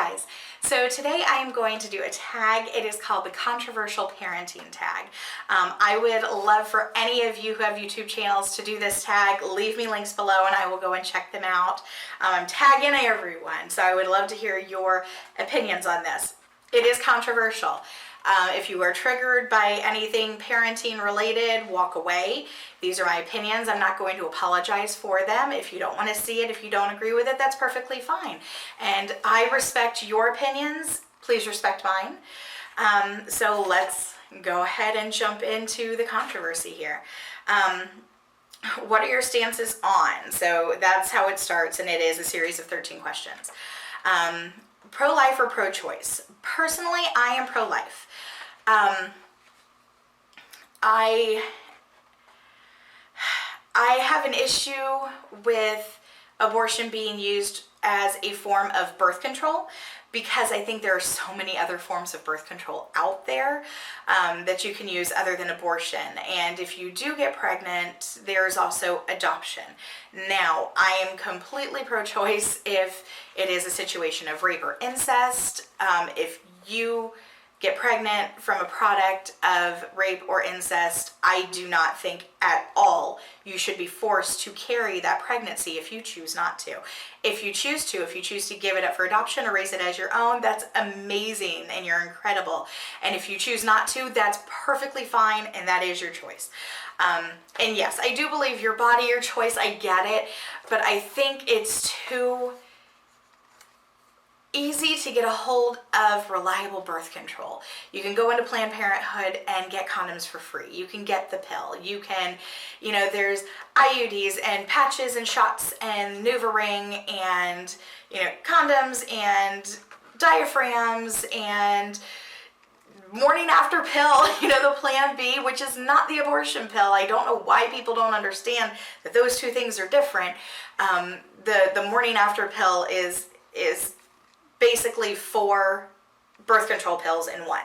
guys, so today I am going to do a tag. It is called the controversial parenting tag. I would love for any of you who have YouTube channels to do this tag. Leave me links below and I will go and check them out. I'm tagging everyone, so I would love to hear your opinions on this. It is controversial. If you are triggered by anything parenting related, walk away. These are my opinions. I'm not going to apologize for them. If you don't want to see it, if you don't agree with it, that's perfectly fine. And I respect your opinions. Please respect mine. So let's go ahead and jump into the controversy here. What are your stances on? So that's how it starts, and it is a series of 13 questions. Pro-life or pro-choice? Personally, I am pro-life. I have an issue with abortion being used as a form of birth control because I think there are so many other forms of birth control out there that you can use other than abortion. And if you do get pregnant, there's also adoption. Now, I am completely pro-choice if it is a situation of rape or incest. If you get pregnant from a product of rape or incest, I do not think at all you should be forced to carry that pregnancy if you choose not to. If you choose to give it up for adoption or raise it as your own, that's amazing and you're incredible. And if you choose not to, that's perfectly fine and that is your choice. And yes, I do believe your body, your choice, I get it, but I think it's too easy to get a hold of reliable birth control. You can go into Planned Parenthood and get condoms for free. You can get the pill. You can, there's IUDs and patches and shots and NuvaRing and, condoms and diaphragms and morning after pill, the Plan B, which is not the abortion pill. I don't know why people don't understand that those two things are different. The morning after pill is basically 4 birth control pills in one.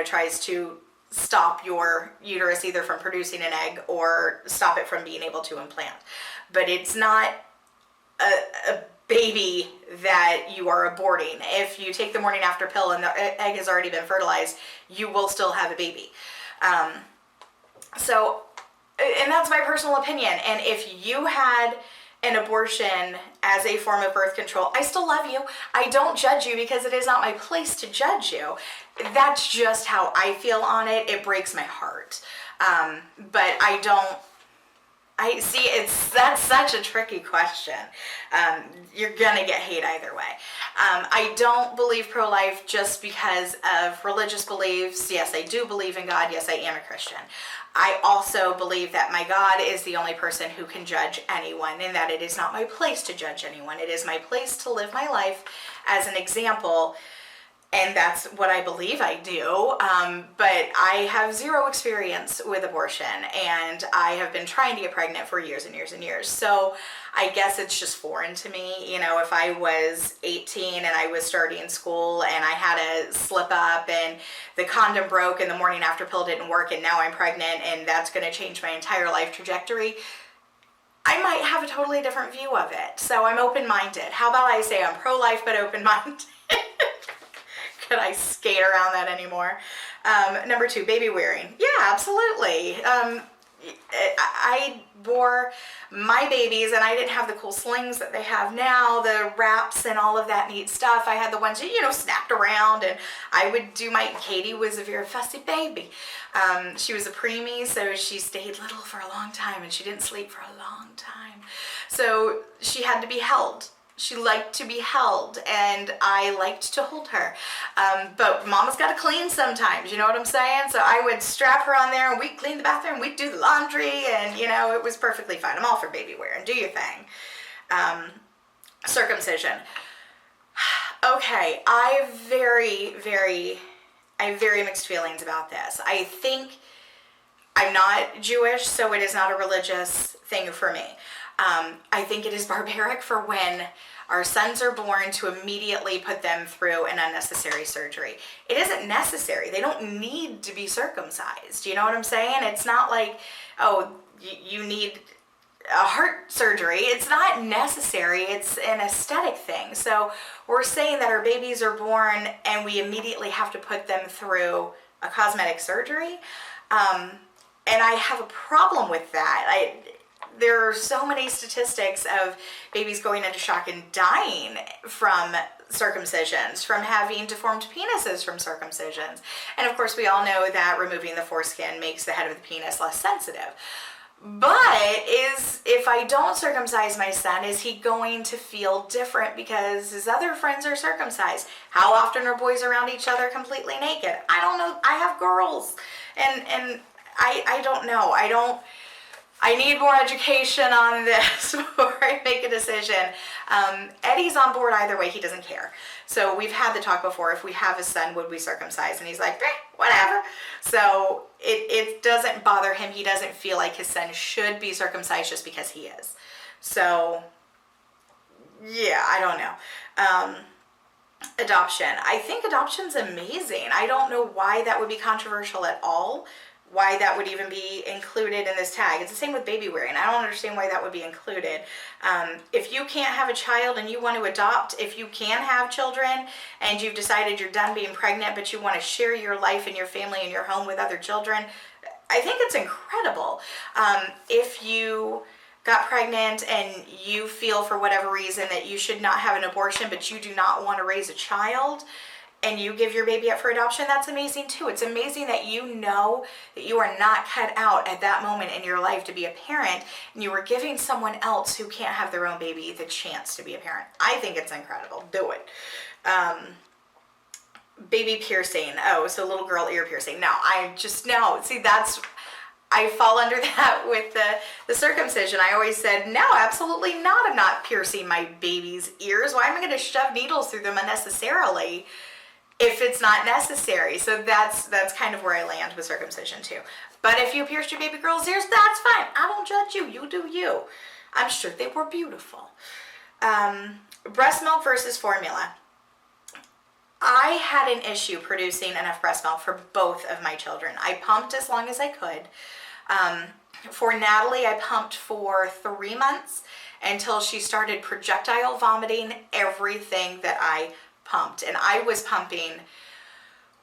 Tries to stop your uterus either from producing an egg or stop it from being able to implant. But it's not a baby that you are aborting. If you take the morning after pill and the egg has already been fertilized, you will still have a baby. And that's my personal opinion. And if you had an abortion as a form of birth control, I still love you. I don't judge you because it is not my place to judge you. That's just how I feel on it. It breaks my heart. But that's such a tricky question. You're gonna get hate either way. I don't believe pro-life just because of religious beliefs. Yes, I do believe in God. Yes, I am a Christian. I also believe that my God is the only person who can judge anyone and that it is not my place to judge anyone. It is my place to live my life as an example. And that's what I believe I do, but I have zero experience with abortion, and I have been trying to get pregnant for years and years and years. So I guess it's just foreign to me. If I was 18 and I was starting school and I had a slip up and the condom broke and the morning after pill didn't work and now I'm pregnant and that's going to change my entire life trajectory, I might have a totally different view of it. So I'm open-minded. How about I say I'm pro-life but open-minded? Could I skate around that anymore? Number 2, baby wearing. Yeah, absolutely. I wore my babies and I didn't have the cool slings that they have now, the wraps and all of that neat stuff. I had the ones that, snapped around, and I would do Katie was a very fussy baby. She was a preemie, so she stayed little for a long time and she didn't sleep for a long time. So she had to be held. She liked to be held, and I liked to hold her. But mama's got to clean sometimes, you know what I'm saying? So I would strap her on there, and we'd clean the bathroom, we'd do the laundry, and, it was perfectly fine. I'm all for baby wear, and do your thing. Circumcision. Okay, I have very mixed feelings about this. I think I'm not Jewish, so it is not a religious thing for me. I think it is barbaric for when our sons are born to immediately put them through an unnecessary surgery. It isn't necessary. They don't need to be circumcised. You know what I'm saying? It's not like, oh, you need heart surgery. It's not necessary. It's an aesthetic thing. So we're saying that our babies are born and we immediately have to put them through a cosmetic surgery. And I have a problem with that. There are so many statistics of babies going into shock and dying from circumcisions, from having deformed penises from circumcisions. And of course, we all know that removing the foreskin makes the head of the penis less sensitive. But if I don't circumcise my son, is he going to feel different because his other friends are circumcised? How often are boys around each other completely naked? I don't know. I have girls, and I don't know. I need more education on this before I make a decision. Eddie's on board either way. He doesn't care. So we've had the talk before. If we have a son, would we circumcise? And he's like, whatever. So it doesn't bother him. He doesn't feel like his son should be circumcised just because he is. So, yeah, I don't know. Adoption. I think adoption's amazing. I don't know why that would be controversial at all. Why that would even be included in this tag. It's the same with baby wearing. I don't understand why that would be included. If you can't have a child and you want to adopt, if you can have children and you've decided you're done being pregnant but you want to share your life and your family and your home with other children, I think it's incredible. If you got pregnant and you feel for whatever reason that you should not have an abortion but you do not want to raise a child, and you give your baby up for adoption, that's amazing too. It's amazing that you know that you are not cut out at that moment in your life to be a parent, and you are giving someone else who can't have their own baby the chance to be a parent. I think it's incredible. Do it. Baby piercing. Oh, so little girl ear piercing. No, See, I fall under that with the circumcision. I always said, no, absolutely not. I'm not piercing my baby's ears. Why am I going to shove needles through them unnecessarily if it's not necessary? So that's kind of where I land with circumcision too. But if you pierced your baby girl's ears, that's fine. I don't judge you. You do you. I'm sure they were beautiful. Breast milk versus formula. I had an issue producing enough breast milk for both of my children. I pumped as long as I could. For Natalie, I pumped for 3 months until she started projectile vomiting everything that I pumped. And I was pumping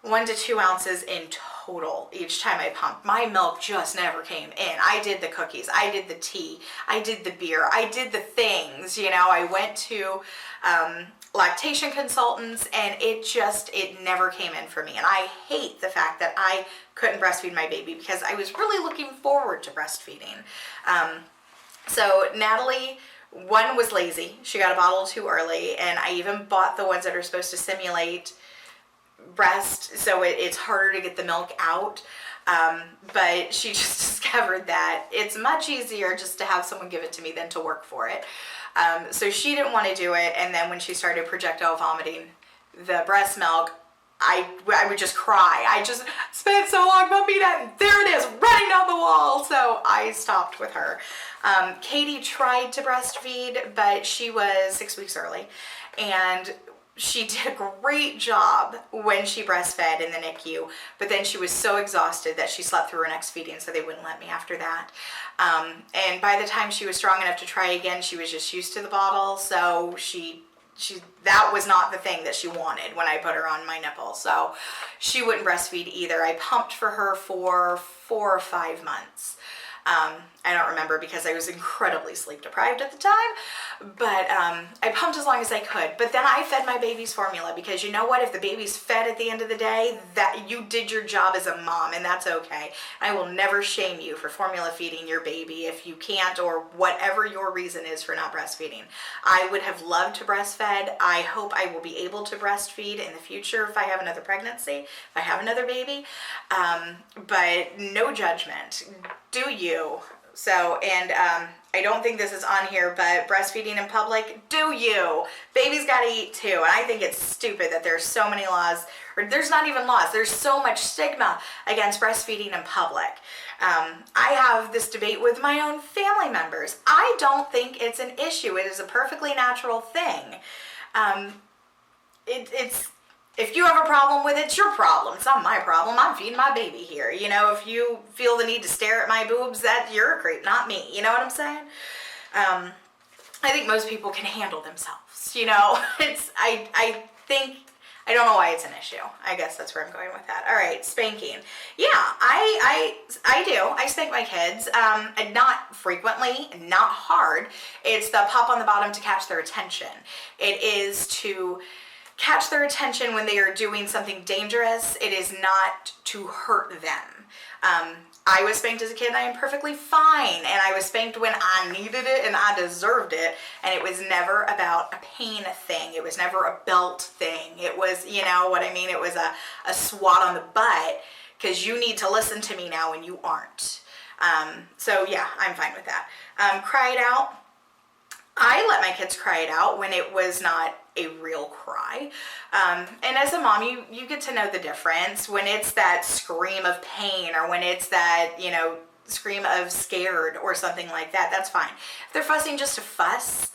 1 to 2 ounces in total each time I pumped. My milk just never came in. I did the cookies, I did the tea, I did the beer, I did the things, I went to lactation consultants, and it never came in for me. And I hate the fact that I couldn't breastfeed my baby because I was really looking forward to breastfeeding. So Natalie, one was lazy. She got a bottle too early, and I even bought the ones that are supposed to simulate breast, so it's harder to get the milk out. But she just discovered that it's much easier just to have someone give it to me than to work for it. So she didn't want to do it, and then when she started projectile vomiting the breast milk, I would just cry. I just spent so long pumping that, and there it is, running down the wall. So I stopped with her. Katie tried to breastfeed, but she was 6 weeks early, and she did a great job when she breastfed in the NICU, but then she was so exhausted that she slept through her next feeding, so they wouldn't let me after that. And by the time she was strong enough to try again, she was just used to the bottle, so that was not the thing that she wanted when I put her on my nipple, so she wouldn't breastfeed either. I pumped for her for 4 or 5 months. I don't remember because I was incredibly sleep deprived at the time, but I pumped as long as I could. But then I fed my baby's formula because you know what? If the baby's fed at the end of the day, that you did your job as a mom, and that's okay. I will never shame you for formula feeding your baby if you can't, or whatever your reason is for not breastfeeding. I would have loved to breastfeed. I hope I will be able to breastfeed in the future if I have another pregnancy, if I have another baby. But no judgment. Do you? So, and I don't think this is on here, but breastfeeding in public, do you? Babies gotta eat too. And I think it's stupid that there's so many laws, or there's not even laws, there's so much stigma against breastfeeding in public. I have this debate with my own family members. I don't think it's an issue. It is a perfectly natural thing. It's if you have a problem with it, it's your problem. It's not my problem. I'm feeding my baby here. You know, if you feel the need to stare at my boobs, that you're a creep, not me. You know what I'm saying? I think most people can handle themselves. You know, I think, I don't know why it's an issue. I guess that's where I'm going with that. All right, spanking. Yeah, I do. I spank my kids. And not frequently, not hard. It's the pop on the bottom to catch their attention. It is to catch their attention when they are doing something dangerous. It is not to hurt them. I was spanked as a kid and I am perfectly fine. And I was spanked when I needed it and I deserved it. And it was never about a pain thing. It was never a belt thing. It was, you know what I mean? It was a swat on the butt because you need to listen to me now and you aren't. So yeah, I'm fine with that. Cry it out. I let my kids cry it out when it was not a real cry. And as a mom, you get to know the difference when it's that scream of pain or when it's that, you know, scream of scared or something like that. That's fine. If they're fussing just to fuss,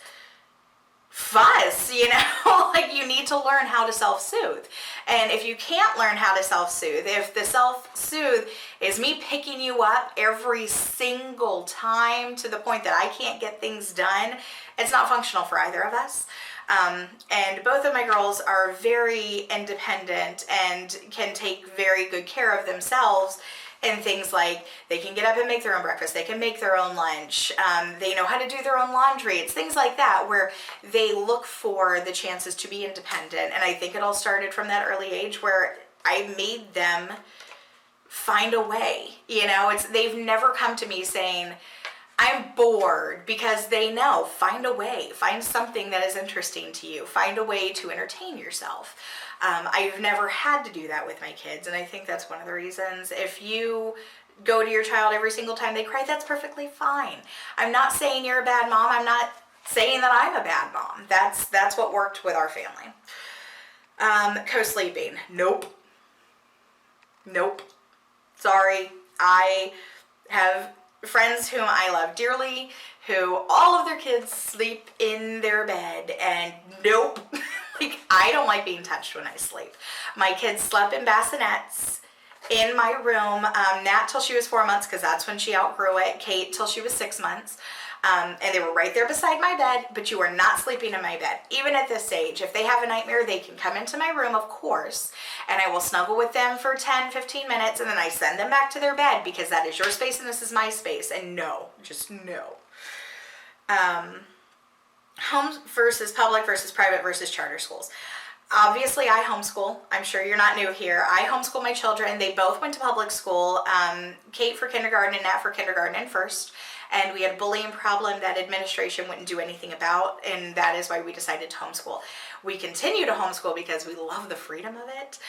you know, like you need to learn how to self-soothe. And if you can't learn how to self-soothe, if the self-soothe is me picking you up every single time to the point that I can't get things done, it's not functional for either of us. And both of my girls are very independent and can take very good care of themselves. And things like they can get up and make their own breakfast. They can make their own lunch. They know how to do their own laundry. It's things like that where they look for the chances to be independent. And I think it all started from that early age where I made them find a way. You know, they've never come to me saying, I'm bored, because they know, find a way, find something that is interesting to you, find a way to entertain yourself. I've never had to do that with my kids, and I think that's one of the reasons. If you go to your child every single time they cry, that's perfectly fine. I'm not saying you're a bad mom. I'm not saying that I'm a bad mom. That's what worked with our family. Co-sleeping. Nope. Sorry. I have friends whom I love dearly who all of their kids sleep in their bed, and nope. Like, I don't like being touched when I sleep. My kids slept in bassinets in my room. Nat till she was 4 months, because that's when she outgrew it. Kate till she was 6 months. And they were right there beside my bed, but you are not sleeping in my bed. Even at this age, if they have a nightmare, they can come into my room, of course, and I will snuggle with them for 10, 15 minutes, and then I send them back to their bed, because that is your space and this is my space. And no, just no. Home versus public versus private versus charter schools. Obviously, I homeschool. I'm sure you're not new here. I homeschool my children. They both went to public school. Kate for kindergarten and Nat for kindergarten and first. And we had a bullying problem that administration wouldn't do anything about, and that is why we decided to homeschool. We continue to homeschool because we love the freedom of it.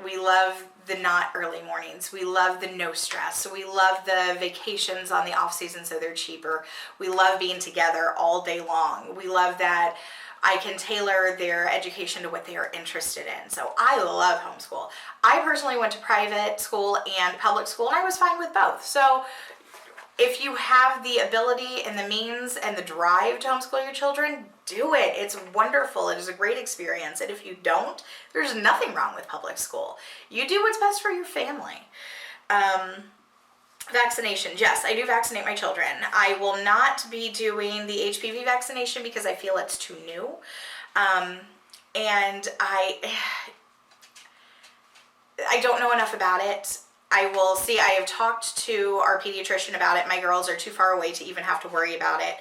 We love the not early mornings. We love the no stress. So we love the vacations on the off season so they're cheaper. We love being together all day long. We love that I can tailor their education to what they are interested in. So I love homeschool. I personally went to private school and public school, and I was fine with both. So if you have the ability and the means and the drive to homeschool your children, do it. It's wonderful. It is a great experience. And if you don't, there's nothing wrong with public school. You do what's best for your family. Vaccinations. Yes, I do vaccinate my children. I will not be doing the HPV vaccination because I feel it's too new. And I don't know enough about it. I will see. I have talked to our pediatrician about it. My girls are too far away to even have to worry about it.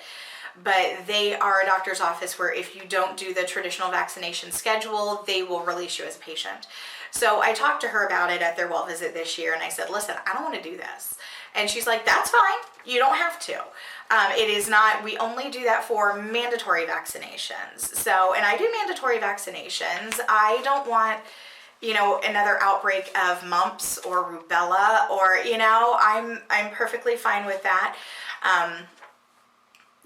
But they are a doctor's office where if you don't do the traditional vaccination schedule, they will release you as a patient. So I talked to her about it at their well visit this year, and I said, listen, I don't want to do this. And she's like, that's fine. You don't have to. It is not, we only do that for mandatory vaccinations. So, and I do mandatory vaccinations. I don't want, you know, another outbreak of mumps or rubella, or, you know, I'm perfectly fine with that.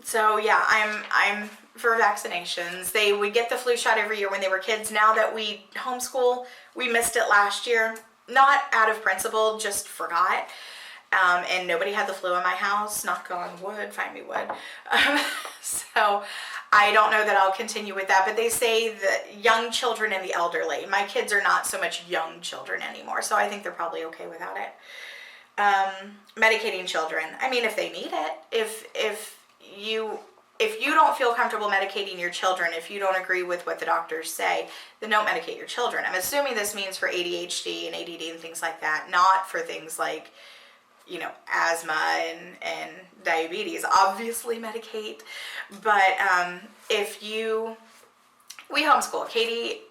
So yeah, I'm for vaccinations. They would get the flu shot every year when they were kids. Now that we homeschool, we missed it last year. Not out of principle, just forgot. And nobody had the flu in my house. Knock on wood, find me wood. So I don't know that I'll continue with that, but they say that young children and the elderly. My kids are not so much young children anymore, so I think they're probably okay without it. Medicating children. I mean, if they need it, if you don't feel comfortable medicating your children, if you don't agree with what the doctors say, then don't medicate your children. I'm assuming this means for ADHD and ADD and things like that, not for things like, you know, asthma and diabetes. Obviously medicate, but we homeschool. Katie,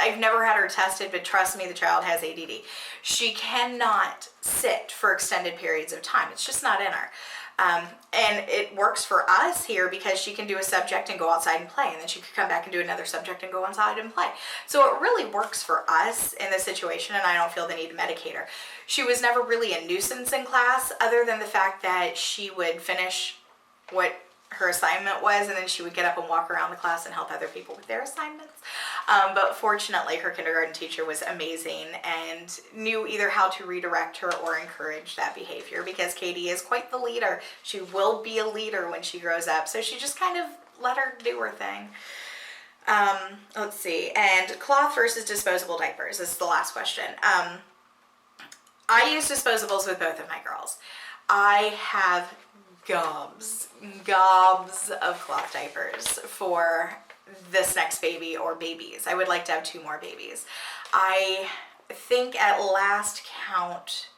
I've never had her tested, but trust me, the child has ADD. She cannot sit for extended periods of time. It's just not in her. And it works for us here because she can do a subject and go outside and play, and then she could come back and do another subject and go outside and play. So it really works for us in this situation, and I don't feel the need to medicate her. She was never really a nuisance in class, other than the fact that she would finish what her assignment was, and then she would get up and walk around the class and help other people with their assignments. But fortunately, her kindergarten teacher was amazing and knew either how to redirect her or encourage that behavior, because Katie is quite the leader. She will be a leader when she grows up, so she just kind of let her do her thing. Let's see. And cloth versus disposable diapers. This is the last question. I use disposables with both of my girls. I have gobs of cloth diapers for this next baby or babies. I would like to have 2 more babies. I think at last count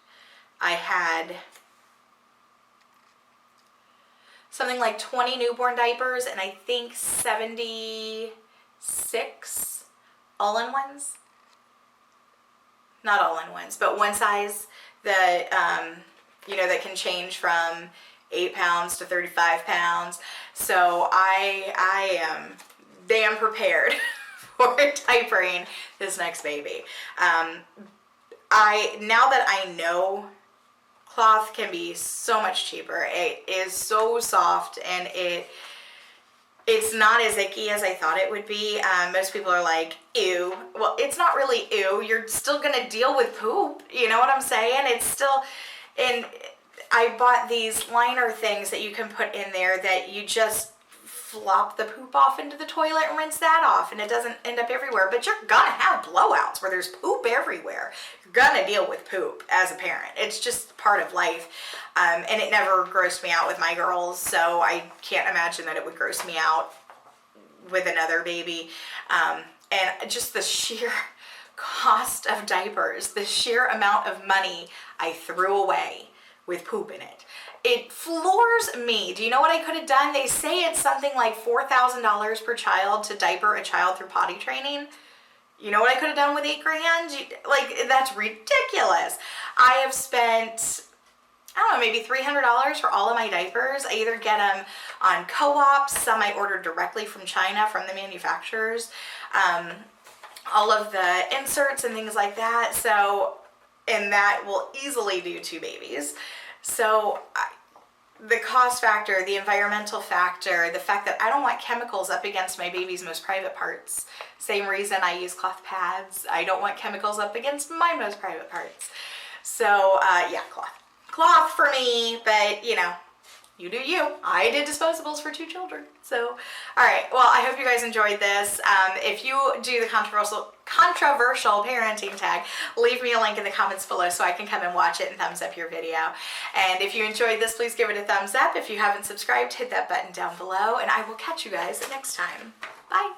I had something like 20 newborn diapers, and I think 76 all-in-ones. Not all-in-ones, but one size that that can change from 8 pounds to 35 pounds. So I am damn prepared for diapering this next baby. Now that I know cloth can be so much cheaper, it is so soft, and it's not as icky as I thought it would be. Most people are like, ew. Well, it's not really ew. You're still gonna deal with poop. You know what I'm saying? It's still, and I bought these liner things that you can put in there that you just flop the poop off into the toilet and rinse that off, and it doesn't end up everywhere. But you're gonna have blowouts where there's poop everywhere. You're gonna deal with poop as a parent. It's just part of life. And it never grossed me out with my girls, so I can't imagine that it would gross me out with another baby. And just the sheer cost of diapers, the sheer amount of money I threw away with poop in it. It floors me. Do you know what I could have done? They say it's something like $4,000 per child to diaper a child through potty training. You know what I could have done with $8,000? Like, that's ridiculous. I have spent, I don't know, maybe $300 for all of my diapers. I either get them on co-ops, some I ordered directly from China, from the manufacturers, all of the inserts and things like that. So, and that will easily do 2 babies. So the cost factor, the environmental factor, the fact that I don't want chemicals up against my baby's most private parts. Same reason I use cloth pads. I don't want chemicals up against my most private parts. So yeah, cloth. Cloth for me, but you know, you do you. I did disposables for 2 children. So, all right. Well, I hope you guys enjoyed this. If you do the controversial parenting tag, leave me a link in the comments below so I can come and watch it and thumbs up your video. And if you enjoyed this, please give it a thumbs up. If you haven't subscribed, hit that button down below, and I will catch you guys next time. Bye.